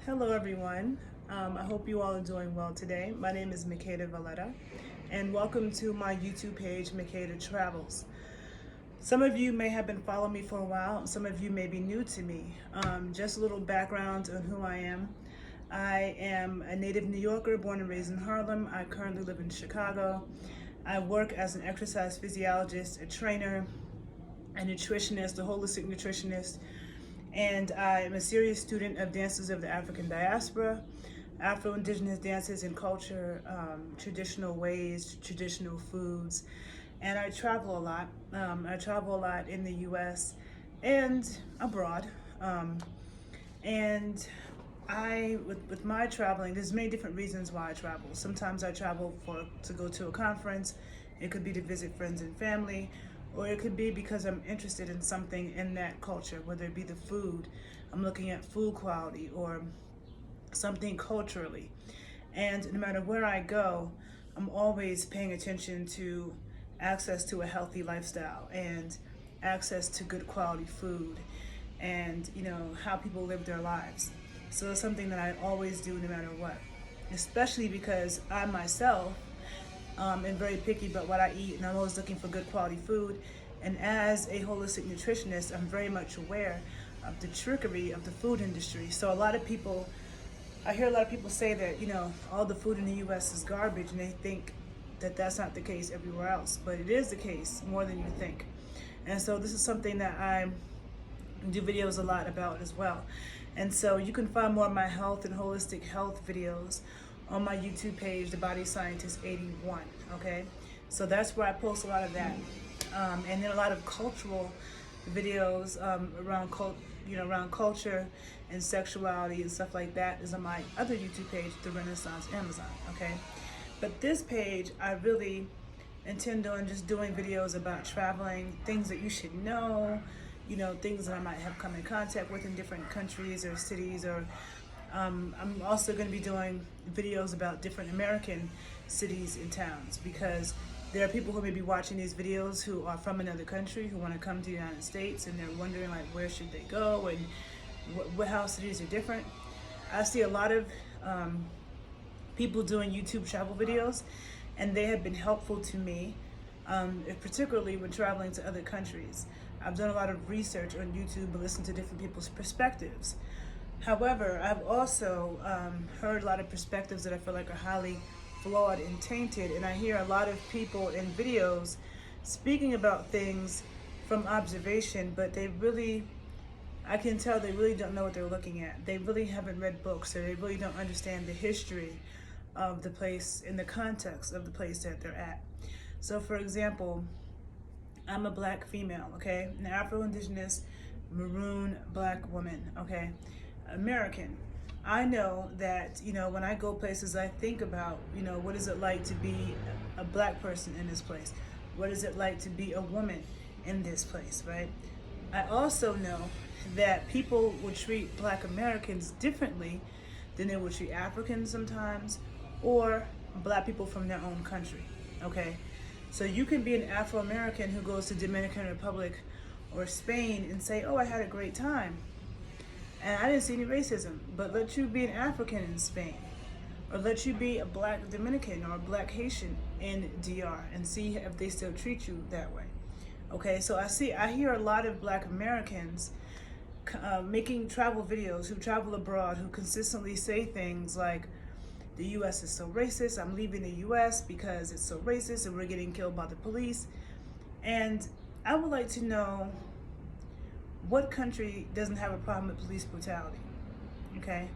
Hello everyone. I hope you all are doing well today. My name is Makeda Travels and welcome to my YouTube page, Makeda Travels. Some of you may have been following me for a while, some of you may be new to me. Just a little background on who I am. I am a native New Yorker, born and raised in Harlem. I currently live in Chicago. I work as an exercise physiologist, a trainer, a nutritionist, a holistic nutritionist, and I am a serious student of dances of the African diaspora, Afro-Indigenous dances and culture, traditional ways, traditional foods, and I travel a lot. I travel a lot in the U.S. and abroad, and with my traveling, there's many different reasons why I travel. Sometimes I travel to go to a conference. It could be to visit friends and family, or it could be because I'm interested in something in that culture, whether it be the food, I'm looking at food quality or something culturally. And no matter where I go, I'm always paying attention to access to a healthy lifestyle and access to good quality food and how people live their lives. So it's something that I always do no matter what, especially because I myself am very picky about what I eat, and I'm always looking for good quality food. And as a holistic nutritionist, I'm very much aware of the trickery of the food industry. So I hear a lot of people say that, all the food in the US is garbage, and they think that that's not the case everywhere else, but it is the case more than you think. And so this is something that I do videos a lot about as well. And so you can find more of my health and holistic health videos on my YouTube page, The Body Scientist 81, okay? So that's where I post a lot of that. And then a lot of cultural videos around culture and sexuality and stuff like that is on my other YouTube page, The Renaissance Amazon, okay? But this page, I really intend on just doing videos about traveling, things that you should know, things that I might have come in contact with in different countries or cities, or I'm also going to be doing videos about different American cities and towns, because there are people who may be watching these videos who are from another country, who want to come to the United States, and they're wondering where should they go and how cities are different. I see a lot of people doing YouTube travel videos, and they have been helpful to me, particularly when traveling to other countries. I've done a lot of research on YouTube and listened to different people's perspectives. However, I've also heard a lot of perspectives that I feel like are highly flawed and tainted, and I hear a lot of people in videos speaking about things from observation, but I can tell they really don't know what they're looking at. They really haven't read books, or they really don't understand the history of the place and the context of the place that they're at. So for example, I'm a black female, okay? An Afro-Indigenous, maroon black woman, okay? American. I know that, when I go places, I think about, what is it like to be a black person in this place? What is it like to be a woman in this place, right? I also know that people will treat black Americans differently than they will treat Africans sometimes, or black people from their own country, okay? So you can be an Afro-American who goes to Dominican Republic or Spain and say, oh, I had a great time, and I didn't see any racism. But let you be an African in Spain, or let you be a black Dominican or a black Haitian in DR, and see if they still treat you that way. Okay, so I hear a lot of black Americans making travel videos, who travel abroad, who consistently say things like, the US is so racist, I'm leaving the US because it's so racist and we're getting killed by the police. And I would like to know, what country doesn't have a problem with police brutality, okay?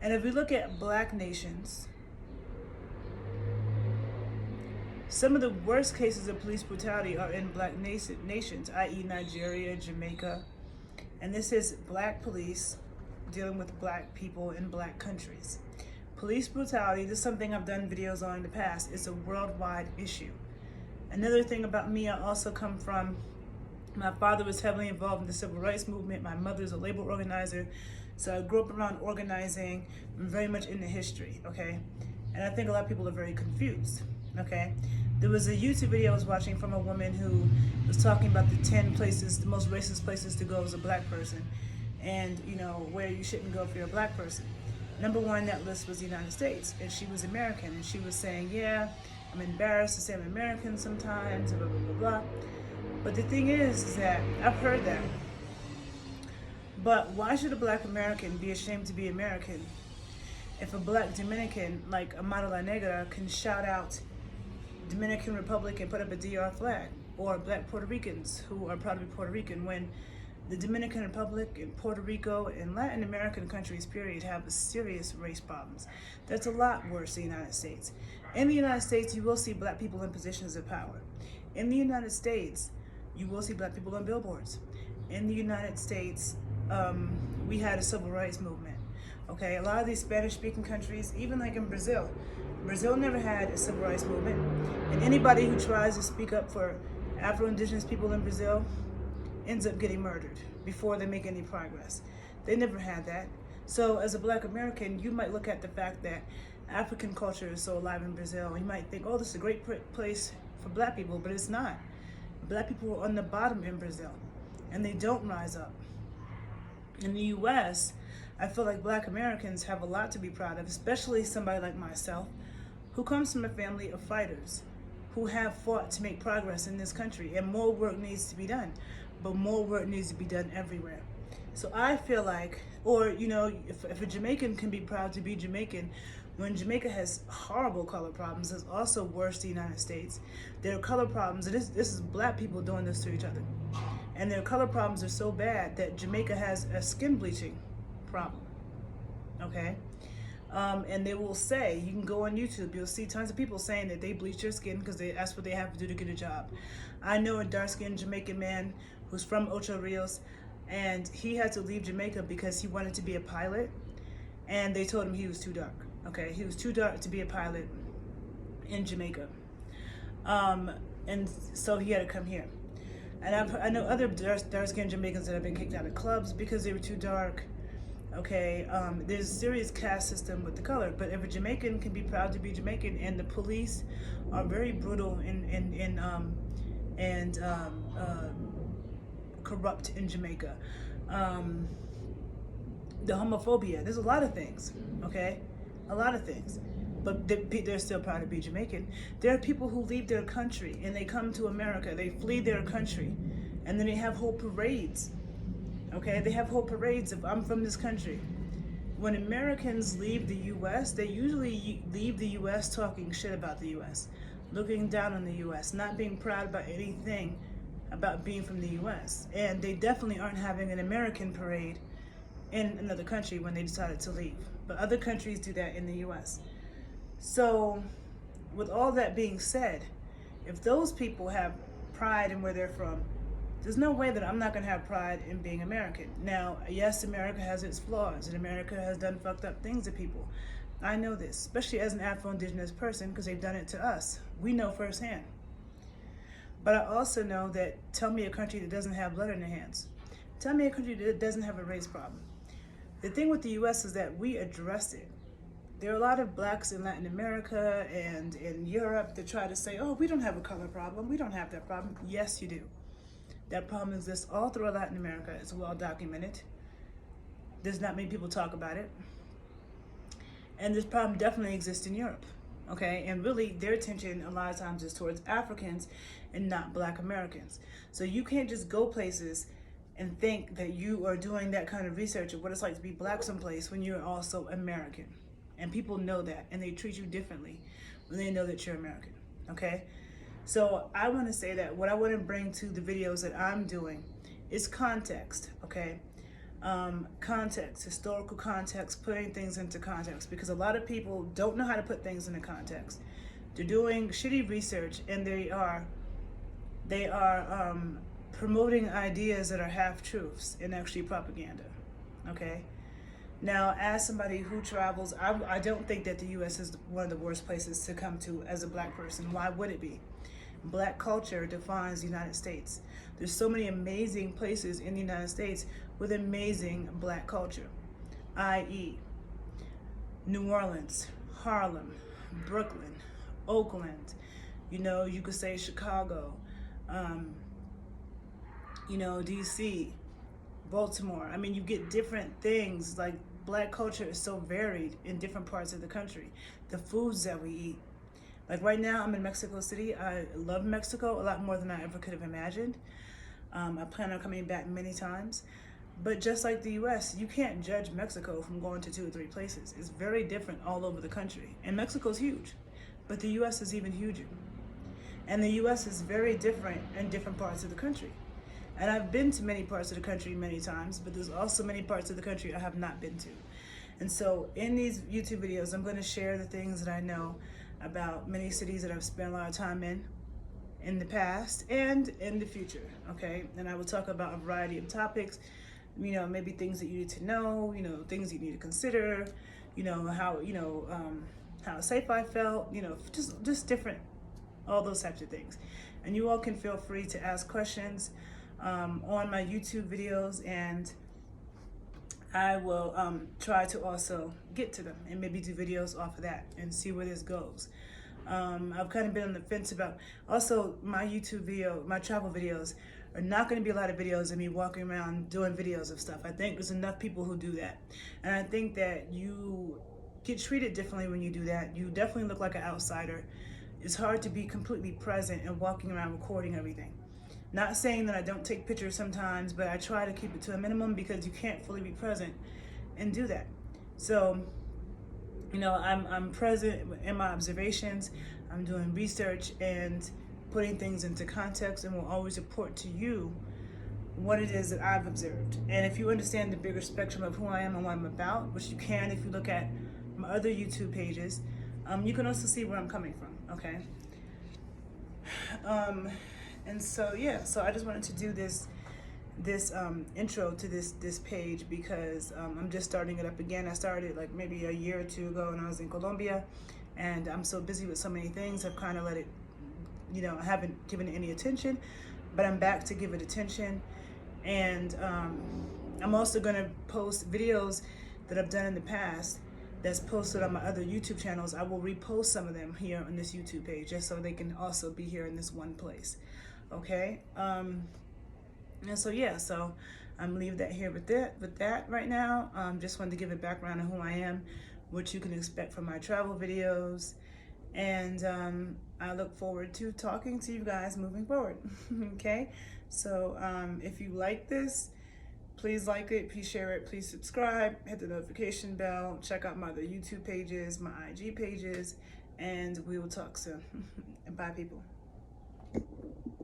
And if we look at black nations, some of the worst cases of police brutality are in black nations, i.e. Nigeria, Jamaica. And this is black police dealing with black people in black countries. Police brutality, this is something I've done videos on in the past. It's a worldwide issue. Another thing about me, I also come from, my father was heavily involved in the civil rights movement. My mother's a labor organizer. So I grew up around organizing. I'm very much into history, okay? And I think a lot of people are very confused, okay? There was a YouTube video I was watching from a woman who was talking about the 10 places, the most racist places to go as a black person. and where you shouldn't go if you're a black person. Number one on that list was the United States, and she was American, and she was saying, yeah, I'm embarrassed to say I'm American sometimes, blah, blah, blah, blah. But the thing is that I've heard that. But why should a black American be ashamed to be American if a black Dominican, like Amado La Negra, can shout out Dominican Republic and put up a DR flag, or black Puerto Ricans who are proud to be Puerto Rican, when the Dominican Republic and Puerto Rico and Latin American countries, period, have serious race problems. That's a lot worse than the United States. In the United States, you will see black people in positions of power. In the United States, you will see black people on billboards. In the United States, we had a civil rights movement. Okay, a lot of these Spanish-speaking countries, even like in Brazil never had a civil rights movement. And anybody who tries to speak up for Afro-Indigenous people in Brazil ends up getting murdered before they make any progress. They never had that. So as a black American, you might look at the fact that African culture is so alive in Brazil, and you might think, oh, this is a great place for black people, but it's not. Black people are on the bottom in Brazil, and they don't rise up. In the US, I feel like black Americans have a lot to be proud of, especially somebody like myself, who comes from a family of fighters, who have fought to make progress in this country, and more work needs to be done. But more work needs to be done everywhere. So I feel like, or if a Jamaican can be proud to be Jamaican, when Jamaica has horrible color problems, it's also worse than the United States. Their color problems, this is black people doing this to each other. And their color problems are so bad that Jamaica has a skin bleaching problem, okay? And they will say, you can go on YouTube, you'll see tons of people saying that they bleach their skin because that's what they have to do to get a job. I know a dark-skinned Jamaican man who's from Ocho Rios, and he had to leave Jamaica because he wanted to be a pilot, and they told him he was too dark. Okay, he was too dark to be a pilot in Jamaica, and so he had to come here. And I know other dark-skinned Jamaicans that have been kicked out of clubs because they were too dark. Okay, there's a serious caste system with the color, but if a Jamaican can be proud to be Jamaican, and the police are very brutal and corrupt in Jamaica, the homophobia, there's a lot of things, okay? A lot of things, but they're still proud to be Jamaican. There are people who leave their country and they come to America, they flee their country, and then they have whole parades, okay? They have whole parades of, I'm from this country. When Americans leave the US, they usually leave the US talking shit about the US, looking down on the US, not being proud about anything about being from the US. And they definitely aren't having an American parade in another country when they decided to leave. But other countries do that in the US. So with all that being said, if those people have pride in where they're from, there's no way that I'm not gonna have pride in being American. Now, yes, America has its flaws, and America has done fucked up things to people. I know this, especially as an Afro-Indigenous person, because they've done it to us. We know firsthand. But I also know that, tell me a country that doesn't have blood in their hands. Tell me a country that doesn't have a race problem. The thing with the US is that we address it. There are a lot of blacks in Latin America and in Europe that try to say, oh, we don't have a color problem. We don't have that problem. Yes, you do. That problem exists all throughout Latin America. It's well documented. There's not many people talk about it. And this problem definitely exists in Europe, okay? And really, their attention a lot of times is towards Africans and not black Americans. So you can't just go places and think that you are doing that kind of research of what it's like to be black someplace when you're also American. And people know that, and they treat you differently when they know that you're American, okay? So I want to say that what I want to bring to the videos that I'm doing is context, okay? Context, historical context, putting things into context, because a lot of people don't know how to put things into context. They're doing shitty research, and they are promoting ideas that are half-truths and actually propaganda, okay? Now, as somebody who travels, I don't think that the U.S. is one of the worst places to come to as a black person. Why would it be? Black culture defines the United States. There's so many amazing places in the United States with amazing black culture, i.e. New Orleans, Harlem, Brooklyn, Oakland, you could say Chicago, DC, Baltimore. I mean, you get different things. Like, black culture is so varied in different parts of the country. The foods that we eat. Like right now, I'm in Mexico City. I love Mexico a lot more than I ever could have imagined. I plan on coming back many times. But just like the US, you can't judge Mexico from going to 2 or 3 places. It's very different all over the country. And Mexico's huge, but the US is even huger. And the US is very different in different parts of the country. And I've been to many parts of the country many times, but there's also many parts of the country I have not been to. And so in these YouTube videos, I'm going to share the things that I know about many cities that I've spent a lot of time in the past and in the future, okay? And I will talk about a variety of topics, you know, maybe things that you need to know, you know, things you need to consider, you know, how safe I felt, you know, just different, all those types of things. And you all can feel free to ask questions on my YouTube videos, and I will try to also get to them and maybe do videos off of that and see where this goes. I've kind of been on the fence about, also my YouTube video, my travel videos are not going to be a lot of videos of me walking around doing videos of stuff. I think there's enough people who do that. And I think that you get treated differently when you do that. You definitely look like an outsider. It's hard to be completely present and walking around recording everything. Not saying that I don't take pictures sometimes, but I try to keep it to a minimum because you can't fully be present and do that. So, you know, I'm present in my observations. I'm doing research and putting things into context, and will always report to you what it is that I've observed. And if you understand the bigger spectrum of who I am and what I'm about, which you can if you look at my other YouTube pages, you can also see where I'm coming from, okay? And so, yeah, so I just wanted to do this intro to this page because I'm just starting it up again. I started like maybe a year or 2 ago when I was in Colombia, and I'm so busy with so many things, I've kind of let it, you know, I haven't given it any attention, but I'm back to give it attention. And I'm also going to post videos that I've done in the past that's posted on my other YouTube channels. I will repost some of them here on this YouTube page just so they can also be here in this one place. Okay, and so yeah, so I'm leaving that here with that right now. Just wanted to give a background on who I am, what you can expect from my travel videos, and I look forward to talking to you guys moving forward. Okay, so if you like this, please like it, please share it, please subscribe, hit the notification bell, check out my other YouTube pages, my IG pages, and we will talk soon. Bye, people.